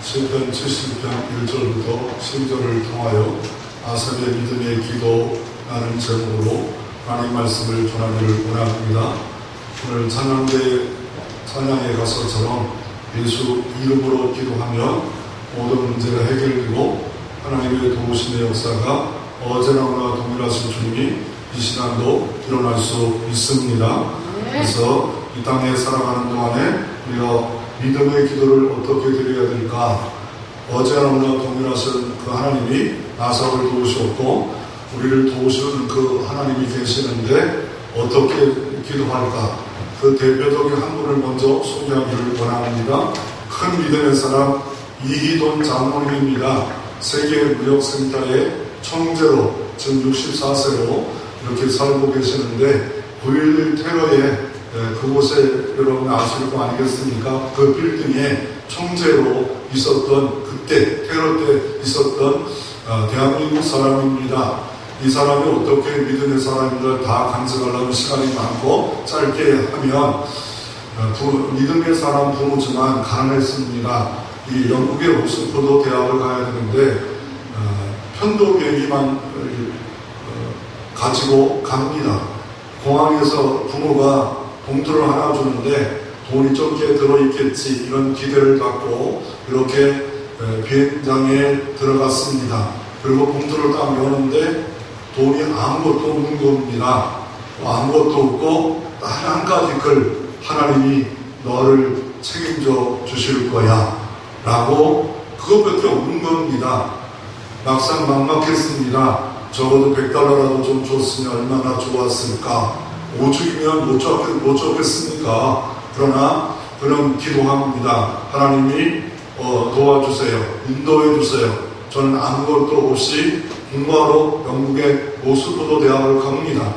시편 70편 1절부터 12절을 통하여 아삽의 믿음의 기도라는 제목으로 하나님 말씀을 전하기를 원합니다. 오늘 찬양에 가서처럼 예수 이름으로 기도하며 모든 문제가 해결되고 하나님의 도우심의 역사가 어제나 오나 동일하신 주님이 이 시간도 일어날 수 있습니다. 그래서 이 땅에 살아가는 동안에 우리가 믿음의 기도를 어떻게 드려야 될까? 어제나 오나 동일하신 그 하나님이 나사로를 도우셨고 우리를 도우시는 그 하나님이 계시는데 어떻게 기도할까? 그 대표적인 한 분을 먼저 소개하기를 원합니다. 큰 믿음의 사람 이희돈 장로님입니다. 세계무역센터의 총재로 지금 64세로 이렇게 살고 계시는데 9.11 테러에 그곳에 여러분 아실 거 아니겠습니까? 그 빌딩에 총재로 있었던 그때 테러 때 있었던 대한민국 사람입니다. 이 사람이 어떻게 믿음의 사람인가 다 간증하려면 시간이 많고 짧게 하면 믿음의 사람 부모지만 가난했습니다. 이 영국의 옥스퍼드 대학을 가야 되는데 편도 비행기만 가지고 갑니다. 공항에서 부모가 봉투를 하나 주는데 돈이 적게 들어있겠지 이런 기대를 갖고 이렇게 비행장에 들어갔습니다. 그리고 봉투를 딱 여는데 돈이 아무것도 없는 겁니다. 아무것도 없고 딱 한 가지 글, 하나님이 너를 책임져 주실 거야 라고 그것밖에 없는 겁니다. 막상 막막했습니다. 적어도 $100라도 좀 줬으면 얼마나 좋았을까. 5주이면 못 줬겠습니까? 그러나 그는 기도합니다. 하나님이 도와주세요. 인도해 주세요. 저는 아무것도 없이 공부하러 영국의 옥스퍼드 대학을 갑니다.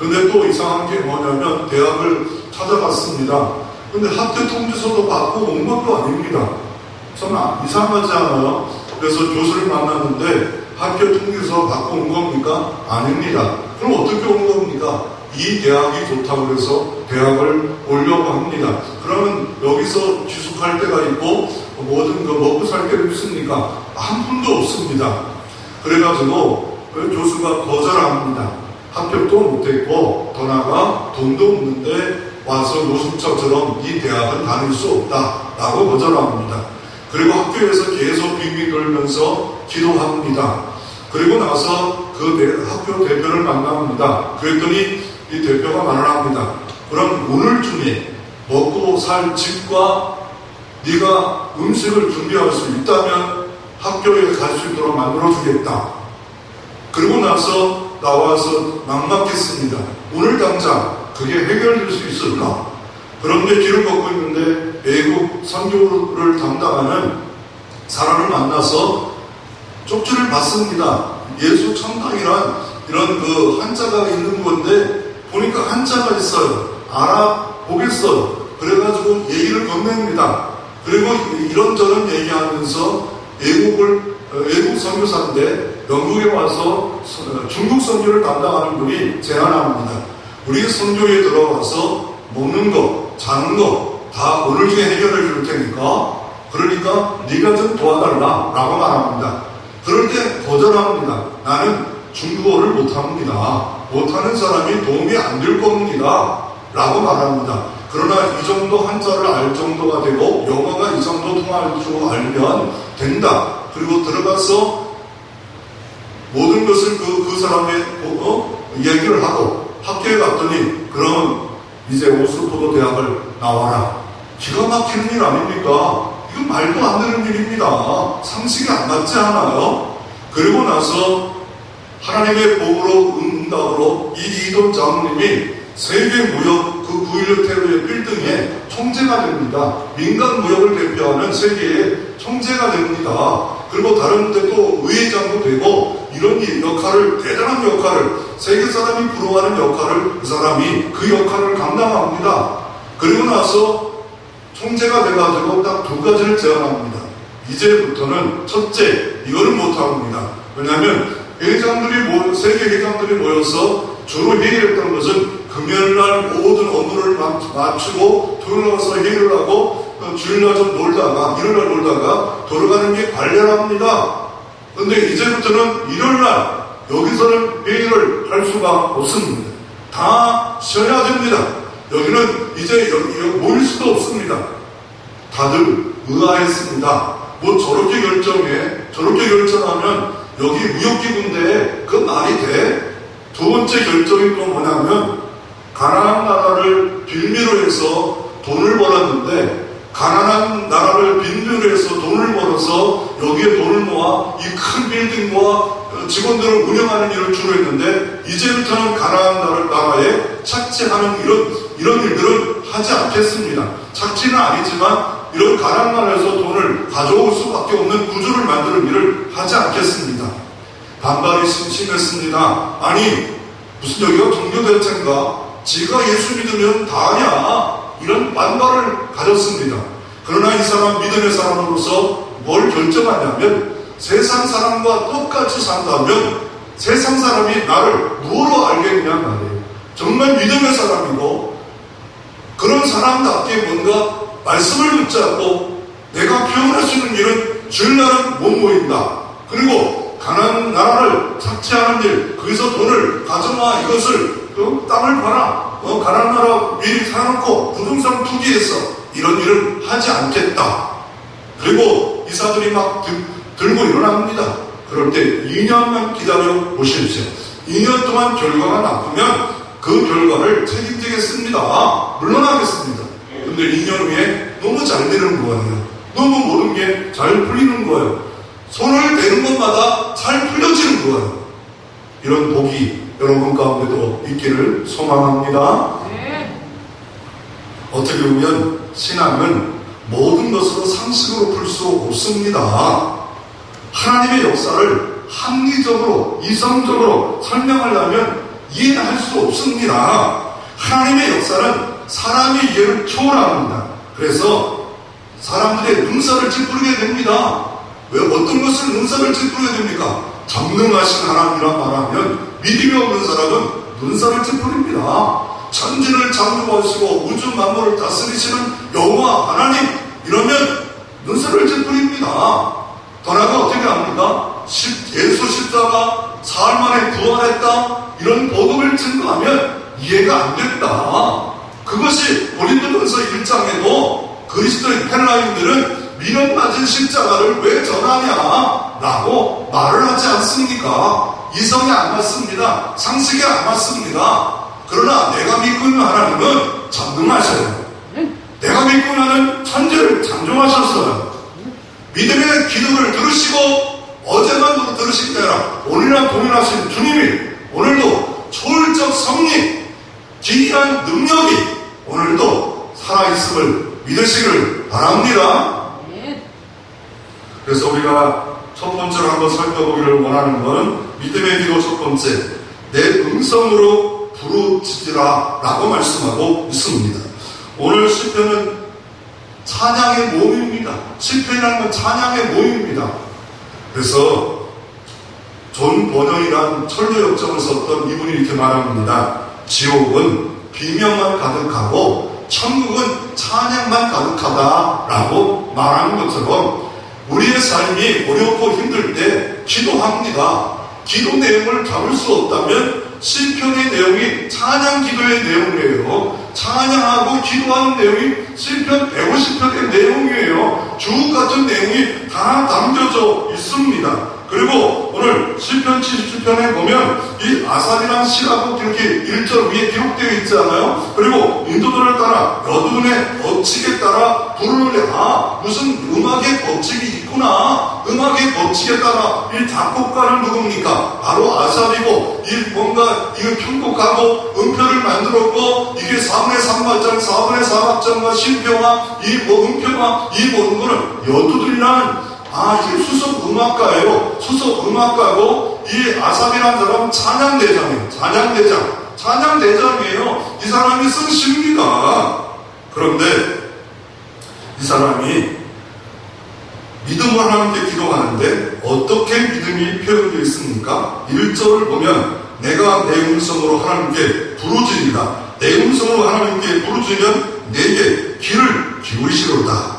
근데 또 이상한 게 뭐냐면 대학을 찾아갔습니다. 근데 학교 통지서도 받고 온 것도 아닙니다. 참 이상하지 않아요? 그래서 교수를 만났는데 학교 통지서 받고 온 겁니까? 아닙니다. 그럼 어떻게 온 겁니까? 이 대학이 좋다고 해서 대학을 오려고 합니다. 그러면 여기서 귀숙할 데가 있고 모든 거 먹고 살 데가 있습니까? 한 푼도 없습니다. 그래가지고 교수가 거절합니다. 합격도 못했고 더 나아가 돈도 없는데 와서 노숙자처럼 이 대학은 다닐 수 없다라고 거절합니다. 그리고 학교에서 계속 빙빙 돌면서 기도합니다. 그리고 나서 그 학교 대표를 만납니다. 그랬더니 이 대표가 말을 합니다. 그럼 오늘 중에 먹고 살 집과 네가 음식을 준비할 수 있다면 학교에 갈 수 있도록 만들어주겠다. 그리고 나서 나와서 막막했습니다. 오늘 당장 그게 해결될 수 있을까? 그런데 길을 걷고 있는데 외국 선교를 담당하는 사람을 만나서 쪽지를 받습니다. 예수 천당이란 이런 그 한자가 있는 건데 보니까 한자가 있어요. 알아보겠어요. 그래가지고 얘기를 건넵니다. 그리고 이런저런 얘기하면서 외국 선교사인데 영국에 와서 중국 선교를 담당하는 분이 제안합니다. 우리 선교에 들어와서 먹는 거, 자는 거 다 오늘 중에 해결해 줄 테니까 그러니까 네가 좀 도와달라 라고 말합니다. 그럴 때 거절합니다. 나는 중국어를 못합니다. 못하는 사람이 도움이 안 될 겁니다 라고 말합니다. 그러나 이 정도 한자를 알 정도가 되고 영어가 이 정도 통할 줄 알면 된다. 그리고 들어가서 모든 것을 그 사람의 얘기를 하고 학교에 갔더니 그러면 이제 옥스퍼드 대학을 나와라. 기가 막히는 일 아닙니까? 이건 말도 안 되는 일입니다. 상식이 안 맞지 않아요? 그리고 나서 하나님의 복으로 응답으로 이희돈 장로님이 세계무역 그 9.11 테러의 빌딩에 총재가 됩니다. 민간 무역을 대표하는 세계의 총재가 됩니다. 그리고 다른 데도 의회장도 되고 이런 역할을 대단한 역할을 세계 사람이 부러워하는 역할을 그 사람이 그 역할을 감당합니다. 그리고 나서 총재가 돼가지고 딱 두 가지를 제안합니다. 이제부터는 첫째 이거는 못합니다. 왜냐하면 세계 회장들이 모여서 주로 회의했던 것은 금요일날 모든 업무를 마치고 토요일 와서 회의를 하고 주일날 좀 놀다가, 일요일날 놀다가 돌아가는 게 관례랍니다. 근데 이제부터는 일요일날 여기서는 회의를 할 수가 없습니다. 다 쉬어야 됩니다. 여기는 이제 여기 모일 수도 없습니다. 다들 의아했습니다. 뭐 저렇게 결정하면 여기 무역기구인데 그 말이 돼? 두 번째 결정이 또 뭐냐면 가나안 나라를 빌미로 해서 돈을 벌었는데 가나안 나라를 빌미로 해서 돈을 벌어서 여기에 돈을 모아 이 큰 빌딩과 직원들을 운영하는 일을 주로 했는데 이제부터는 가나안 나라에 착취하는 이런 일들은 하지 않겠습니다. 착취는 아니지만 이런 가나안 나라에서 돈을 가져올 수밖에 없는 구조를 만드는 일을 하지 않겠습니다. 반발이 심했습니다. 아니 무슨 여기가 종교대체인가? 지가 예수 믿으면 다냐? 이런 반발을 가졌습니다. 그러나 이 사람 믿음의 사람으로서 뭘 결정하냐면 세상 사람과 똑같이 산다면 세상 사람이 나를 무엇으로 알겠냐 말이에요. 정말 믿음의 사람이고 그런 사람답게 뭔가 말씀을 붙잡고 내가 표현할 수 있는 일은 주일날은 못 모인다. 그리고 가나안 나라를 착취하는 일, 거기서 돈을 가져와 이것을 땅을 팔아 가나안 나라 미리 사놓고 부동산 투기해서 이런 일을 하지 않겠다. 그리고 이사들이 막 들고 일어납니다. 그럴 때 2년만 기다려 보십시오. 2년 동안 결과가 나쁘면 그 결과를 책임지겠습니다. 물러나겠습니다. 근데 2년 후에 너무 잘 되는 거예요. 너무 모든 게 잘 풀리는 거예요. 손을 대는 것마다 잘 풀려지는 거예요. 이런 복이 여러분 가운데도 있기를 소망합니다. 어떻게 보면 신앙은 모든 것으로 상식으로 풀 수 없습니다. 하나님의 역사를 합리적으로, 이성적으로 설명하려면 이해할 수 없습니다. 하나님의 역사는 사람의 이해를 초월합니다. 그래서 사람들의 눈살을 찌푸리게 됩니다. 왜 어떤 것을 눈살을 찌푸리게 됩니까? 전능하신 하나님이라 말하면 믿음이 없는 사람은 눈살을 찌푸립니다. 천지를 창조하시고 우주 만물을 다스리시는 여호와 하나님 이러면 눈살을 찌푸립니다. 더 나아가 어떻게 합니까? 예수 십자가 사흘 만에 부활했다 이런 복음을 증거하면 이해가 안 된다. 그것이 고린도전서 1장에도 그리스도의 헬라인들은 미련 맞은 십자가를 왜 전하냐 라고 말을 하지 않습니까? 이성이 안 맞습니다. 상식이 안 맞습니다. 그러나 내가 믿고 있는 하나님은 전능하셔요. 내가 믿고 있는 천지를 창조하셨어요. 믿음의 기도를 들으시고 어제만 들으신 게 아니라 오늘이랑 동일하신 주님이 오늘도 초월적 성령 기이한 능력이 오늘도 살아있음을 믿으시기를 바랍니다. 그래서 우리가 첫 번째로 한번 살펴보기를 원하는 것은 믿음의 기도 첫 번째, 내 음성으로 부르짖으라 라고 말씀하고 있습니다. 오늘 시편은 찬양의 모임입니다. 시편이라는 건 찬양의 모임입니다. 그래서 존 버넌이란 철로 역정을 썼던 이분이 이렇게 말합니다. 지옥은 비명만 가득하고 천국은 찬양만 가득하다라고 말하는 것처럼 우리의 삶이 어렵고 힘들 때 기도합니다. 기도 내용을 잡을 수 없다면 시편의 내용이 찬양 기도의 내용이에요. 찬양하고 기도하는 내용이 시편 150편의 내용이에요. 주옥 같은 내용이 다 담겨져 있습니다. 그리고 오늘 시편 77편에 보면 이 아삽이랑 시라고 이렇게 1절 위에 기록되어 있잖아요. 그리고 인도들을 따라 여두둔의 법칙에 따라 부르는 무슨 음악의 법칙이 있구나. 음악의 법칙에 따라 이 작곡가는 누굽니까? 바로 아삽이고 이 뭔가 이거 편곡하고 음표를 만들었고 이게 4분의 3박장 4분의 4박장과 심표와 이 음표와 이 모든 거는 여두둔이라는 이게 수석 음악가예요. 수석 음악가고 이 아삽이라는 사람은 찬양대장이에요. 찬양대장이에요. 이 사람이 쓴 시입니다. 그런데 이 사람이 믿음으로 하나님께 기도하는데 어떻게 믿음이 표현되어 있습니까? 1절을 보면 내가 내 음성으로 하나님께 부르짖으리라. 내 음성으로 하나님께 부르짖으면 내게 길을 귀를 기울이시로다.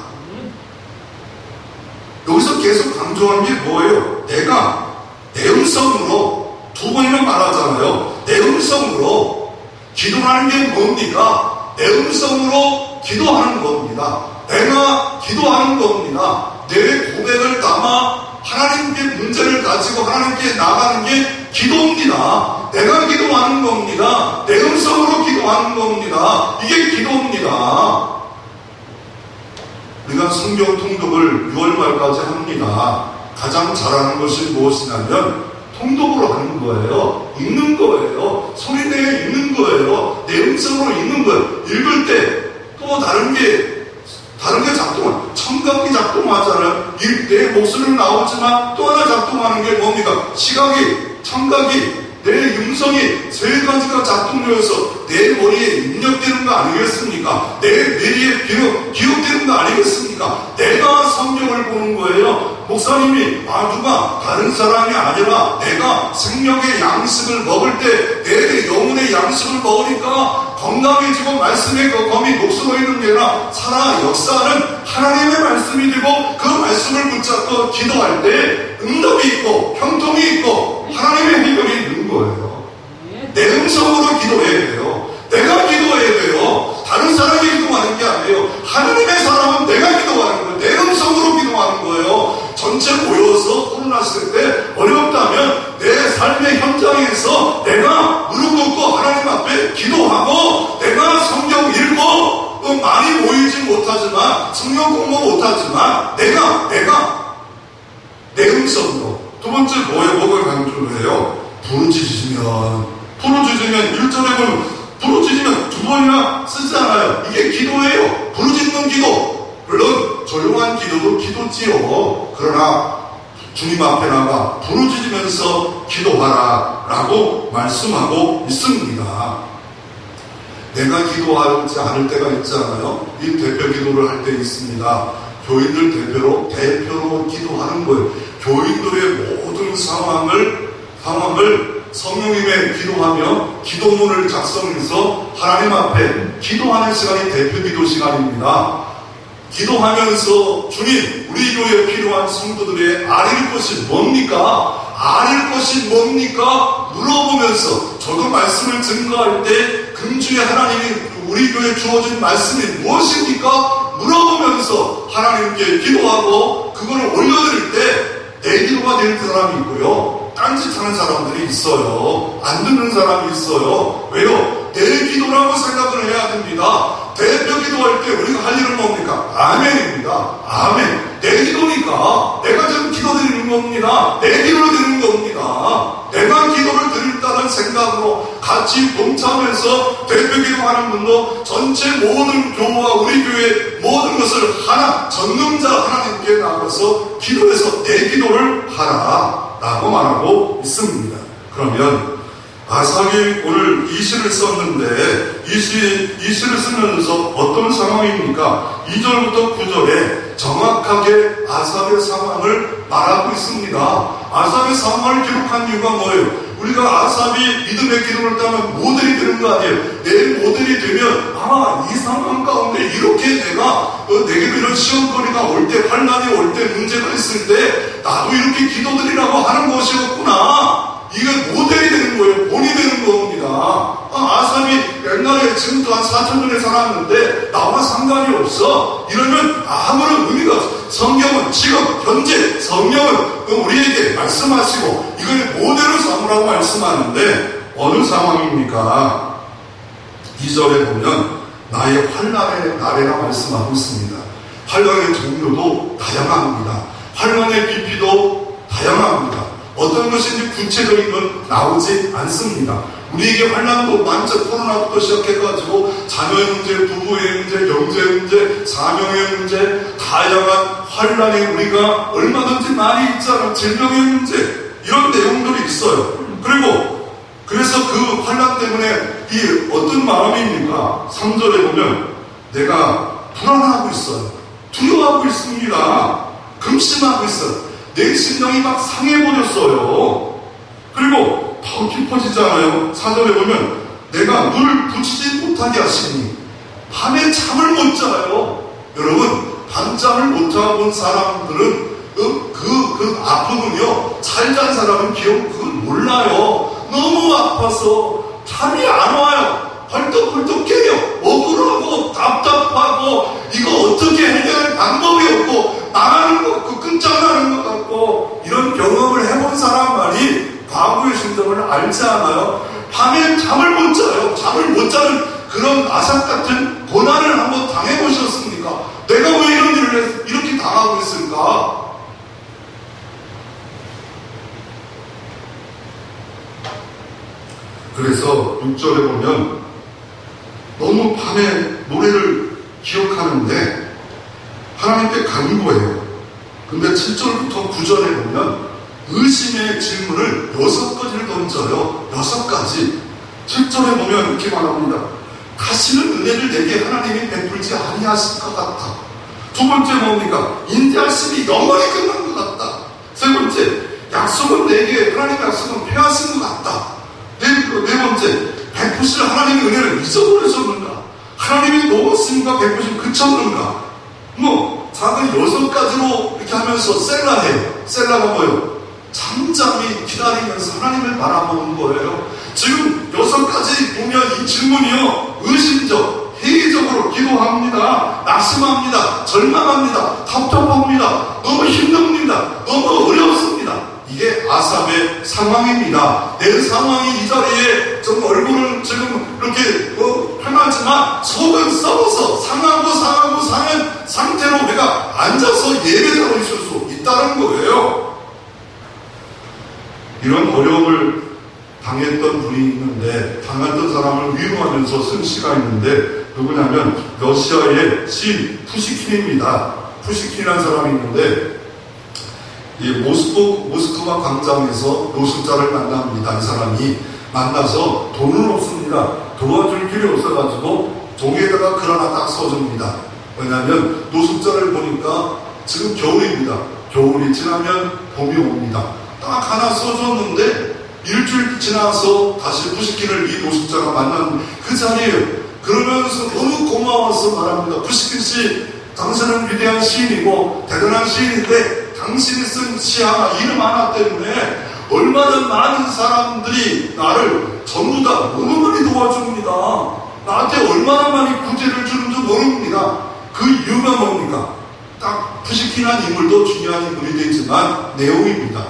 여기서 계속 강조한 게 뭐예요? 내가 내 음성으로, 두 번이나 말하잖아요. 내 음성으로 기도하는 게 뭡니까? 내 음성으로 기도하는 겁니다. 내가 기도하는 겁니다. 내 고백을 담아 하나님께 문제를 가지고 하나님께 나가는 게 기도입니다. 내가 기도하는 겁니다. 내 음성으로 기도하는 겁니다. 이게 기도입니다. 우리가 성경 통독을 6월 말까지 합니다. 가장 잘하는 것이 무엇이냐면 통독으로 하는 거예요. 읽는 거예요. 소리내어 읽는 거예요. 내 음성으로 읽는 거예요. 읽을 때 또 다른 게 작동하는, 청각이 작동하잖아요. 내 목소리는 나오지만 또 하나 작동하는 게 뭡니까? 시각이, 청각이, 내 음성이 세 가지가 작동되어서 내 머리에 입력되는 거 아니겠습니까? 내 뇌리에 기억되는 거 아니겠습니까? 내가 성경을 보는 거예요. 목사님이 누가 다른 사람이 아니라 내가 생명의 양식을 먹을 때 내 영혼의 양식을 먹으니까 건강해지고 말씀의 그 검이 녹슬어 있는 게 아니라 살아 역사하는 하나님의 말씀이 되고 그 말씀을 붙잡고 기도할 때 응답이 있고 형통이 있고 하나님의 해결이 있는 거예요. 내 음성으로 기도해야 돼요. 내가 기도해야 돼요. 다른 사람이 기도하는 게 아니에요. 하나님의 사람은 내가 기도하는 거예요. 내 음성으로 기도하는 거예요. 전체 모여서 토론하실 때 어렵다면 내 삶의 현장에서 내가 무릎 꿇고 하나님 앞에 기도하고 내가 성경 읽고 많이 모이지 못하지만 성경 공부 못하지만 내가 내 음성으로. 두 번째 뭐가 강조를 해요? 부르짖으면 1절에 보면 부르짖으면 두 번이나 쓰잖아요. 이게 기도예요. 부르짖는 기도. 물론 조용한 기도도 기도지요. 그러나 주님 앞에 나가 부르짖으면서 기도하라 라고 말씀하고 있습니다. 내가 기도하지 않을 때가 있잖아요. 이 대표 기도를 할 때 있습니다. 교인들 대표로 기도하는 거예요. 교인들의 모든 상황을 성령님의 기도하며 기도문을 작성해서 하나님 앞에 기도하는 시간이 대표 기도 시간입니다. 기도하면서 주님, 우리 교회에 필요한 성도들의 아릴 것이 뭡니까? 물어보면서 저도 말씀을 증거할 때 금주에 하나님이 우리 교회에 주어진 말씀이 무엇입니까? 물어보면서 하나님께 기도하고 그거를 올려드릴 때 내 기도가 될 사람이 있고요. 딴짓하는 사람들이 있어요. 안 듣는 사람이 있어요. 왜요? 내 기도라고 생각을 해야 됩니다. 대표 기도할 때 우리가 할 일은 뭡니까? 아멘입니다. 아멘. 내 기도니까 내가 지금 기도 드리는 겁니다. 내 기도를 드리는 겁니다. 내가 기도를 드린다는 생각으로 같이 동참해서 대표 기도하는 분도 전체 모든 교우와 우리 교회 모든 것을 하나 전능자 하나님께 나가서 기도해서 내 기도를 하라 라고 말하고 있습니다. 그러면 아삽이 오늘 이 시를 썼는데 이 시를 쓰면서 어떤 상황입니까? 2절부터 9절에 정확하게 아삽의 상황을 말하고 있습니다. 아삽의 상황을 기록한 이유가 뭐예요? 우리가 아삽이 믿음의 기도를 따면 모델이 되는 거 아니에요? 내 모델이 되면 이 상황 가운데 이렇게 내게도 이런 시험거리가 올 때, 환난이 올 때, 문제가 있을 때 나도 이렇게 기도드리라고 하는 것이었구나. 이게 모델이 되는 거예요. 본이 되는 겁니다. 아삽이 옛날에 지금도 한 4천 년에 살았는데 나와 상관이 없어. 이러면 아무런 의미가 없어. 성경은 지금 현재 성령은 우리에게 말씀하시고 이걸 모델로 삼으라고 말씀하는데 어느 상황입니까? 2절에 보면 나의 환난의 날에라 말씀하고 있습니다. 환난의 종류도 다양합니다. 환난의 깊이도 다양합니다. 어떤 것인지 구체적인 건 나오지 않습니다. 우리에게 환난도 많죠. 코로나부터 시작해가지고 자녀의 문제, 부부의 문제, 경제 문제, 사명의 문제, 다양한 환난에 우리가 얼마든지 많이 있잖아요. 질병의 문제, 이런 내용들이 있어요. 그래서 그 환난 때문에 이 어떤 마음입니까? 3절에 보면 내가 불안하고 있어요. 두려워하고 있습니다. 금심하고 있어요. 내 심령이 막 상해버렸어요. 그리고 더 깊어지잖아요. 4절에 보면 내가 눈을 붙이지 못하게 하시니 밤에 잠을 못 자요. 여러분, 밤잠을 못하고 온 사람들은 그 아픔은요, 잘 잔 사람은 그걸 몰라요. 너무 아파서 잠이 안 와요. 벌떡벌떡 깨요. 억울하고 답답하고 이거 어떻게 해결할 방법이 없고 망하는 것 같고 끝장나는 것 같고, 이런 경험을 해본 사람만이 과거의 심정을 알지 않아요? 밤에 잠을 못 자요. 잠을 못 자는 그런 아삭 같은 고난을 한번 당해보셨습니까? 내가 왜 이런 일을 이렇게 당하고 있을까? 그래서 6절에 보면 너무 밤에 노래를 기억하는데 하나님께 간구해요. 근데 7절부터 9절에 보면 의심의 질문을 6가지를 던져요. 6가지. 7절에 보면 이렇게 말합니다. 다시는 은혜를 내게 하나님이 베풀지 아니하실 것 같다. 두 번째 뭡니까? 인자하심이 영원히 끝난 것 같다. 세 번째, 약속은 내게 하나님의 약속은 폐하신 것 같다. 네 번째, 베푸실 하나님의 은혜를 잊어버리셨는가? 하나님이 놓았으니까 베푸심 그쳤는가? 작은 6가지로 이렇게 하면서 셀라해요. 셀라가 뭐예요? 잠잠히 기다리면서 하나님을 바라보는 거예요. 지금 6가지 보면 이 질문이요, 의심적, 회의적으로 기도합니다. 낙심합니다. 절망합니다. 답답합니다. 너무 힘듭니다. 너무 어렵습니다. 이게 아삽의 상황입니다. 내 상황이 이 자리에 좀 얼굴은 지금 이렇게 편하지만 속은 썩어서 상한 상태로 내가 앉아서 예배자로 있을 수 있다는 거예요. 이런 어려움을 당했던 분이 있는데, 당했던 사람을 위로하면서 쓴 시가 있는데, 누구냐면 러시아의 시인 푸시킨입니다. 푸시킨이라는 사람이 있는데, 이 모스크바 광장에서 노숙자를 만납니다. 이 사람이 만나서 돈은 없습니다. 도와줄 길이 없어가지고 종이에다가 글 하나 딱 써줍니다. 왜냐하면 노숙자를 보니까 지금 겨울입니다. 겨울이 지나면 봄이 옵니다. 딱 하나 써줬는데 일주일 지나서 다시 푸시킨을 이 노숙자가 만난 그 자리에요. 그러면서 너무 고마워서 말합니다. 푸시킨 씨, 당신은 위대한 시인이고 대단한 시인인데 당신이 쓴 시 하나, 이름 하나 때문에 얼마나 많은 사람들이 나를 전부 다 너무 많이 도와줍니다. 나한테 얼마나 많이 구제를 주는 줄 모릅니다. 그 이유가 뭡니까? 딱 푸시킨한 인물도 중요한 인물이 되지만 내용입니다.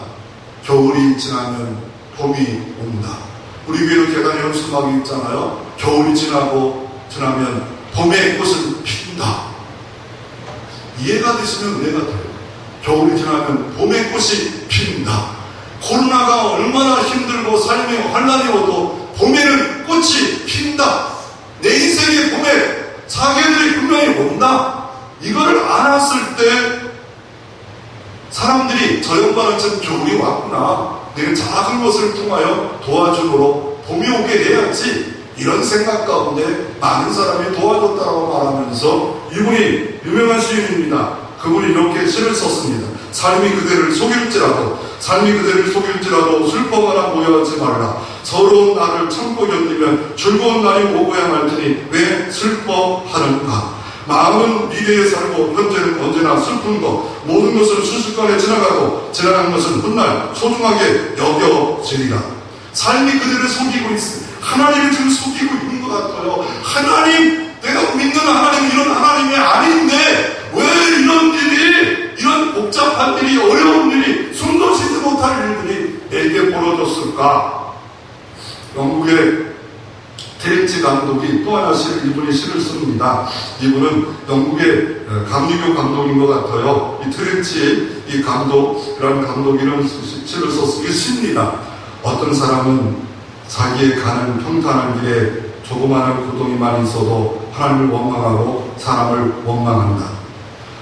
겨울이 지나면 봄이 옵니다. 우리 교회는 계단에 연수막이 있잖아요. 겨울이 지나면 봄의 꽃은 핀다. 이해가 되시면 은혜가 돼요. 겨울이 지나면 봄의 꽃이 핀다. 코로나가 얼마나 힘들고 삶이 환난이 오도 봄에는 꽃이 핀다. 내 인생의 봄에 사계절이 분명히 온다. 이거를 알았을 때 사람들이 저 양반은 참 겨울이 왔구나. 내가 작은 것을 통하여 도와주도록 봄이 오게 해야지. 이런 생각 가운데 많은 사람이 도와줬다고 말하면서, 이분이 유명한 시인입니다. 그분이 이렇게 시를 썼습니다. 삶이 그대를 속일지라도 슬퍼하거나 모여하지 말라. 서러운 날을 참고 견디면 즐거운 날이 오고야 말 테니 왜 슬퍼하는가. 마음은 미래에 살고 현재는 언제나 슬픈 것. 모든 것은 순식간에 지나가고 지나간 것은 훗날 소중하게 여겨지리라. 삶이 그대를 속이고 있습니다. 하나님을 지금 속이고 있는 것 같아요. 하나님, 내가 믿는 하나님은 이런 하나님이 아닌데 왜 이런 복잡한 일이, 어려운 일이, 숨도 쉬지 못할 일들이 내게 벌어졌을까? 영국의 테렌치 감독이 또 하나 이분이 시를 씁니다. 이분은 영국의 감리교 감독인 것 같아요. 이 테렌치 이 감독이라는 감독이 이런 시를 썼습니다. 시입니다. 어떤 사람은 자기의 가는 평탄한 길에 조그마한 고통이 많이 있어도 하나님을 원망하고 사람을 원망한다.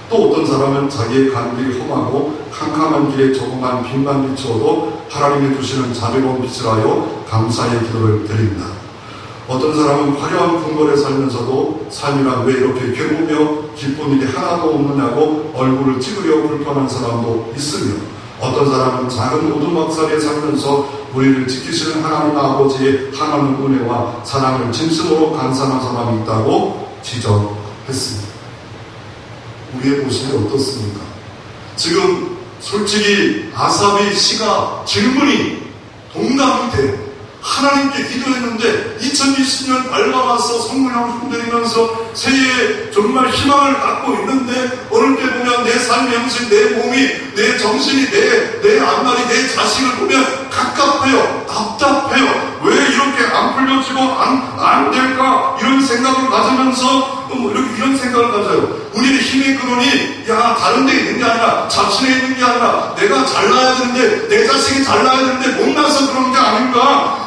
또 어떤 사람은 자기의 가는 길이 험하고 캄캄한 길에 조그만 빛만 비추어도 하나님이 주시는 자비로운 빛을 하여 감사의 기도를 드린다. 어떤 사람은 화려한 궁궐에 살면서도 삶이란 왜 이렇게 괴로우며 기쁜 일이 하나도 없느냐고 얼굴을 찌그려 불편한 사람도 있으며, 어떤 사람은 작은 오두막살에 살면서 우리를 지키시는 하나님 아버지의 하나님 은혜와 사랑을 진심으로 감사하는 사람이 있다고 지적했습니다. 우리의 모습이 어떻습니까? 지금 솔직히 아삽의 시가 질문이 동감이 돼요. 하나님께 기도했는데 2020년 밝아와서 성령을 흔들리면서 새해에 정말 희망을 갖고 있는데 어느 때 보면 내 삶의 형식, 내 몸이, 내 정신이, 내 앞날이, 내 자식을 보면 갑갑해요. 답답해요. 왜 이렇게 안 풀려지고 안 될까? 이런 생각을 가지면서 이런 생각을 가져요. 우리의 힘의 근원이 다른 데 있는 게 아니라 자신에 있는 게 아니라 내가 잘나야 되는데 내 자식이 잘나야 되는데 못나서 그런 게 아닌가?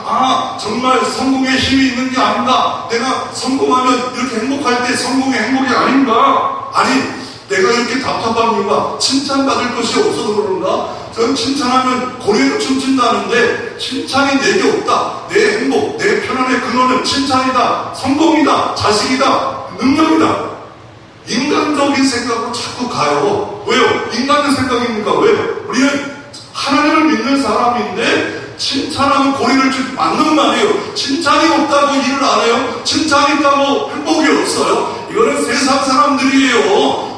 정말 성공의 힘이 있는 게 아닌가? 내가 성공하면 이렇게 행복할 때 성공의 행복이 아닌가? 아니, 내가 이렇게 답답한 이유가 칭찬받을 것이 없어서 그런가? 저는 칭찬하면 고래도 춤춘다는데 칭찬이 내게 없다. 내 행복, 내 편안의 근원은 칭찬이다. 성공이다. 자식이다. 능력이다. 인간적인 생각으로 자꾸 가요. 왜요? 인간의 생각입니까? 왜요? 우리는 하나님을 믿는 사람인데 칭찬하면 고리를 맞는 말이에요. 칭찬이 없다고 일을 안 해요. 칭찬이 있다고 행복이 없어요. 이거는 세상 사람들이에요.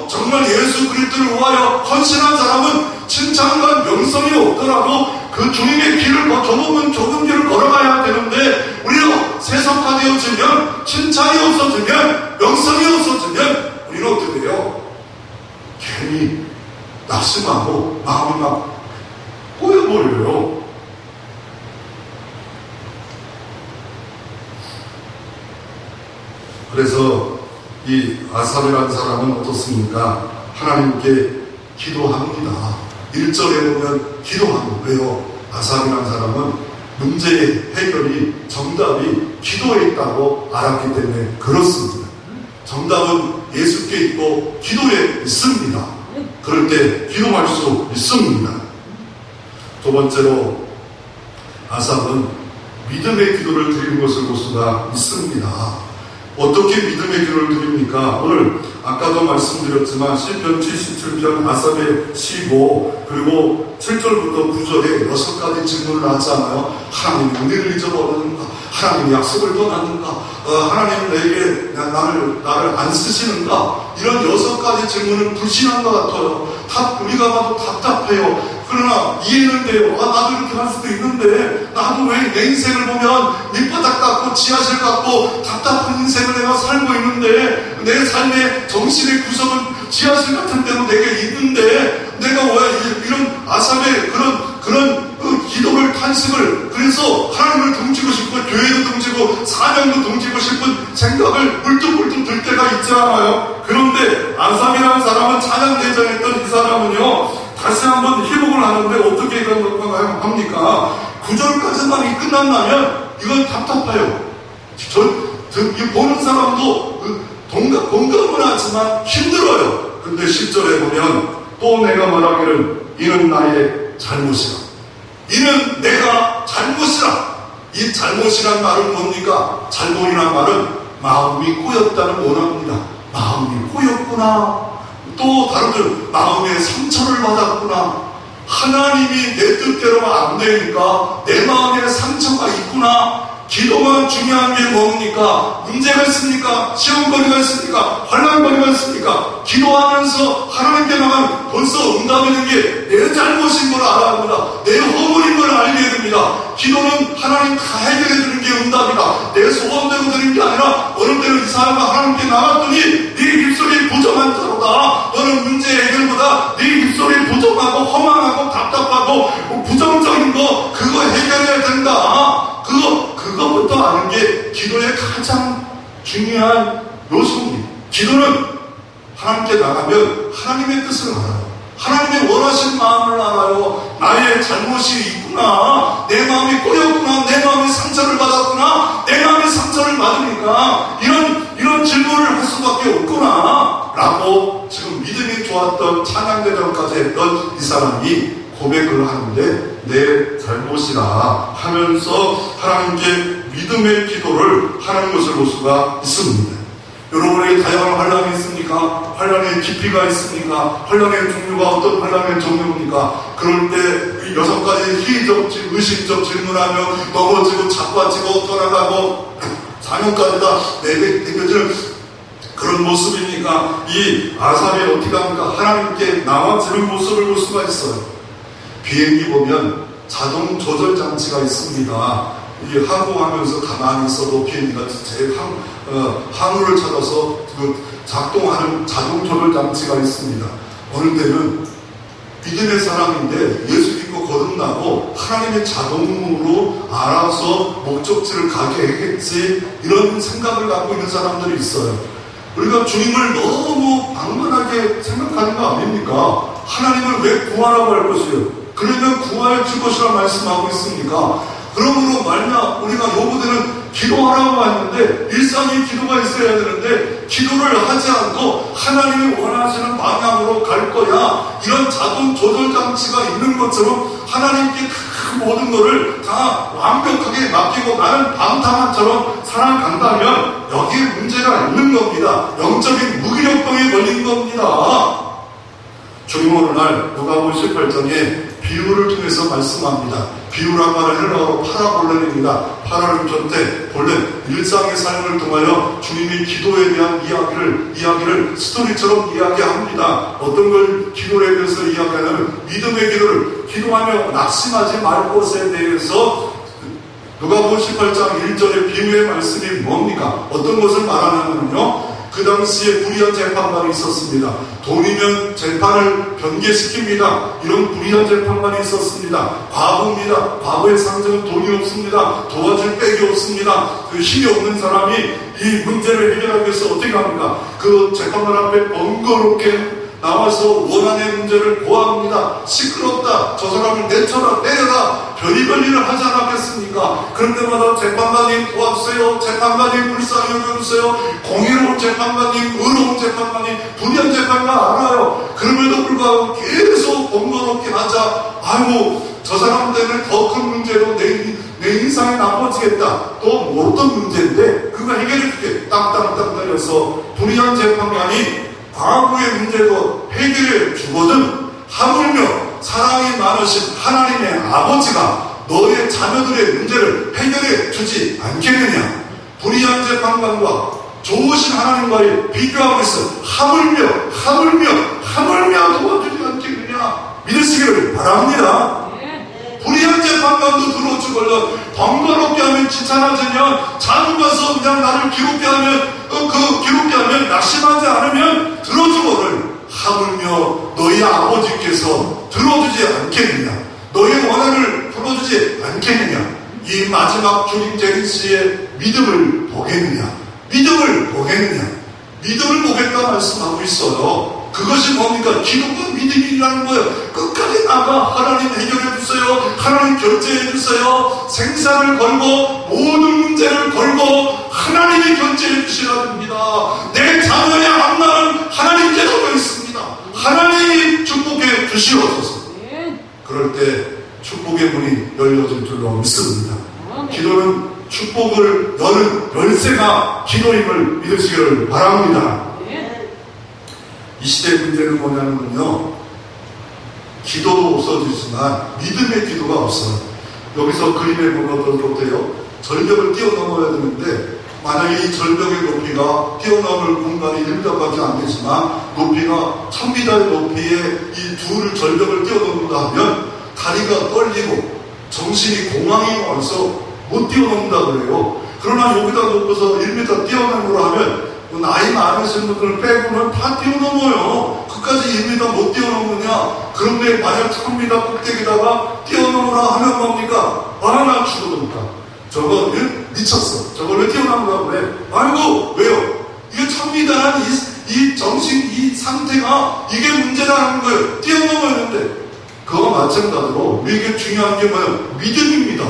정말 예수 그리스도를 위하여 헌신한 사람은 칭찬과 명성이 없더라도 그 주님의 길을 좁은 길을 걸어가야 되는데 우리가 세속화되어지면 칭찬이 없어지면 명성이 없어지면 우리는 어떻게 돼요? 괜히 낙심하고 마음이 막 꼬여버려요. 그래서 이 아삽이라는 사람은 어떻습니까? 하나님께 기도합니다. 1절에 보면 기도하고 왜요? 아삽이라는 사람은 문제의 해결이 정답이 기도에 있다고 알았기 때문에 그렇습니다. 정답은 예수께 있고 기도에 있습니다. 그럴 때 기도할 수 있습니다. 두 번째로 아삽은 믿음의 기도를 드리는 것을 볼 수가 있습니다. 어떻게 믿음의 기도를 드립니까? 오늘 아까도 말씀드렸지만 시편 77편 아삽의 시고 그리고 7절부터 9절에 6가지 질문을 하잖아요. 하나님이 은혜를 잊어버리는가? 하나님이 약속을 떠났는가? 하나님은 내게 나를 안 쓰시는가? 이런 6가지 질문을 불신한 것 같아요. 우리가 봐도 답답해요. 그러나 이해는 돼요. 나도 이렇게 할 수도 있는데 나도 왜 내 인생을 보면 밑바닥 같고 지하실 같고 답답한 인생을 내가 살고 있는데 내 삶의 정신의 구석은 지하실 같은 데로 내게 있는데 내가 왜 이런 아삽의 그런 기도를 탄식을 그래서 하나님을 등지고 싶고 교회도 등지고 사명도 등지고 싶은 생각을 물뚝물뚝 들 때가 있지 않아요? 그런데 아삽이라는 사람은 찬양대장했던 이 사람은요 다시 한번 회복을 하는데 어떻게 이런 것과 합니까? 9절까지만 끝난다면 이건 답답해요. 보는 사람도 공감은 하지만 힘들어요. 근데 10절에 보면 또 내가 말하기를 이는 나의 잘못이라. 이는 내가 잘못이라. 이 잘못이란 말은 뭡니까? 잘못이란 말은 마음이 꼬였다는 원합니다. 마음이 꼬였구나. 또 다른들 마음에 상처를 받았구나. 하나님이 내 뜻대로 안 되니까 내 마음에 상처가 있구나. 기도만 중요한 게 뭡니까? 문제가 있습니까? 시험거리가 있습니까? 환난거리가 있습니까? 기도하면서 하나님께 나가면 벌써 응답이 되는 게 내 잘못인 걸 알아야 합니다. 내 허물인 걸 알게 됩니다. 기도는 하나님 다 해결해 주는 게 응답이다. 내 소원대로 드린 게 아니라 어느 때는 이 사람과 하나님께 나갔더니 네 입술이 부정한 자로다. 너는 문제 해결보다 네 입술이 부정하고 허망하고 답답하고 부정적인 거 그거 해결해야 된다. 그것부터 아는 게 기도의 가장 중요한 요소입니다. 기도는 하나님께 나가면 하나님의 뜻을 알아요. 하나님의 원하신 마음을 알아요. 나의 잘못이 있구나. 내 마음이 꼬였구나. 내 마음이 상처를 받았구나. 내 마음이 상처를 받으니까 이런 질문을 할 수밖에 없구나. 라고 지금 믿음이 좋았던 찬양대장까지 했던 이 사람이 고백을 하는데 내 잘못이라 하면서 하나님께 믿음의 기도를 하는 것을 볼 수가 있습니다. 여러분에게 다양한 환란이 있습니까? 환란의 깊이가 있습니까? 환란의 종류가 어떤 환란의 종류입니까? 그럴 때 이 6가지 희적, 의심적 질문하며 넘어지고 자빠지고 떠나가고 4년까지 다 내뱉어지는 그런 모습이니까 이 아삽이 어떻게 합니까? 하나님께 나와지는 모습을 볼 수가 있어요. 비행기 보면 자동 조절 장치가 있습니다. 이게 항공하면서 가만히 있어도 비행기가 제 항로를 찾아서 작동하는 자동 조절 장치가 있습니다. 어느 때는 믿음의 사람인데 예수 믿고 거듭나고 하나님의 자동으로 알아서 목적지를 가게 하겠지, 이런 생각을 갖고 있는 사람들이 있어요. 우리가 주님을 너무 방만하게 생각하는 거 아닙니까? 하나님을 왜 구하라고 할 것이요? 그러면 구하여 줄 것이라 말씀하고 있습니까? 그러므로 만약 우리가 요구되는 기도하라고 하는데 일상의 기도가 있어야 되는데 기도를 하지 않고 하나님이 원하시는 방향으로 갈 거야, 이런 자동 조절 장치가 있는 것처럼 하나님께 그 모든 것을 다 완벽하게 맡기고 나는 방탕한처럼 살아간다면 여기에 문제가 있는 겁니다. 영적인 무기력병에 걸린 겁니다. 주님 오늘날 누가복음 18장에 비유를 통해서 말씀합니다. 비유란 말은 헬라어로 파라볼레입니다. 파라는 전태, 볼렌, 일상의 삶을 통하여 주님이 기도에 대한 이야기를 스토리처럼 이야기합니다. 어떤 걸 기도에 대해서 이야기하냐면 믿음의 기도를, 기도하며 낙심하지 말 것에 대해서 누가복음 18장 1절의 비유의 말씀이 뭡니까? 어떤 것을 말하냐면요, 그 당시에 불의한 재판관이 있었습니다. 돈이면 재판을 변개시킵니다. 이런 불의한 재판관이 있었습니다. 과부입니다. 과부의 상징은 돈이 없습니다. 도와줄 백이 없습니다. 그 힘이 없는 사람이 이 문제를 해결하기 위해서 어떻게 합니까? 그 재판관 앞에 번거롭게 나와서 원한의 문제를 고합니다. 시끄럽다, 저 사람을 내쳐라, 때려라, 별의별 일을 하지 않았겠습니까? 그런 때마다 재판관님 도와주세요, 재판관님 불쌍히 여겨주세요, 공의로운 재판관님, 의로운 재판관님, 불의한 재판관 알아요. 그럼에도 불구하고 계속 번거롭게 하자, 아이고 저 사람 때문에 더 큰 문제로 내 인상이 나빠지겠다, 또 어떤 문제인데 그거 해결해줄게, 땅땅땅 때려서 불의한 재판관이 과거의 문제도 해결해 주거든 하물며 사랑이 많으신 하나님의 아버지가 너의 자녀들의 문제를 해결해 주지 않겠느냐? 불의한 재판관과 좋으신 하나님과의 비교하고 있어. 하물며 도와주지 않겠느냐? 믿으시기를 바랍니다. 불의한 재판관도 들어주걸러 번거롭게 하면 귀찮아지면 자주 가서 그냥 나를 기롭게 하면 기롭게 하면 낙심하지 않으면 들어주거를 하물며 너희 아버지께서 들어주지 않겠느냐? 너희 원한을 풀어주지 않겠느냐? 이 마지막 주님 제리스의 믿음을 보겠느냐? 믿음을 보겠다 말씀하고 있어요. 그것이 뭡니까? 기도가 믿음이라는 거예요. 끝까지 나가 하나님 해결해 주세요, 하나님 결제해 주세요, 생사를 걸고 모든 문제를 걸고 하나님이 결제해 주셔야 됩니다. 내 자녀의 앞날은 하나님께 달려 있습니다. 하나님이 축복해 주시옵소서. 그럴 때 축복의 문이 열려질 줄로 믿습니다. 기도는 축복을 여는 열쇠가 기도임을 믿으시기를 바랍니다. 이 시대의 문제는 뭐냐면요, 기도도 없어지지만 믿음의 기도가 없어요. 여기서 그림에 보면 어떨까요? 절벽을 뛰어넘어야 되는데 만약에 이 절벽의 높이가 뛰어넘을 공간이 1m밖에 안 되지만 높이가 1000m의 높이에 이 절벽을 뛰어넘는다 하면 다리가 떨리고 정신이 공황이 와서 못 뛰어넘는다 그래요. 그러나 여기다 놓고서 1m 뛰어넘으라 하면 나이 많으신 분들 빼고는 다 뛰어넘어요. 끝까지 1m 못 뛰어넘느냐? 그런데 만약 1000m 꼭대기다가 뛰어넘으라 하면 뭡니까? 나 죽어듭니까? 저거 미쳤어. 저걸 왜 뛰어넘으라고 그래? 아이고 왜요? 이게 1000m라는 이 정신, 이 상태가 이게 문제라는 거예요. 뛰어넘어야 되는데 그와 마찬가지로 우리에게 중요한 게 뭐예요? 믿음입니다.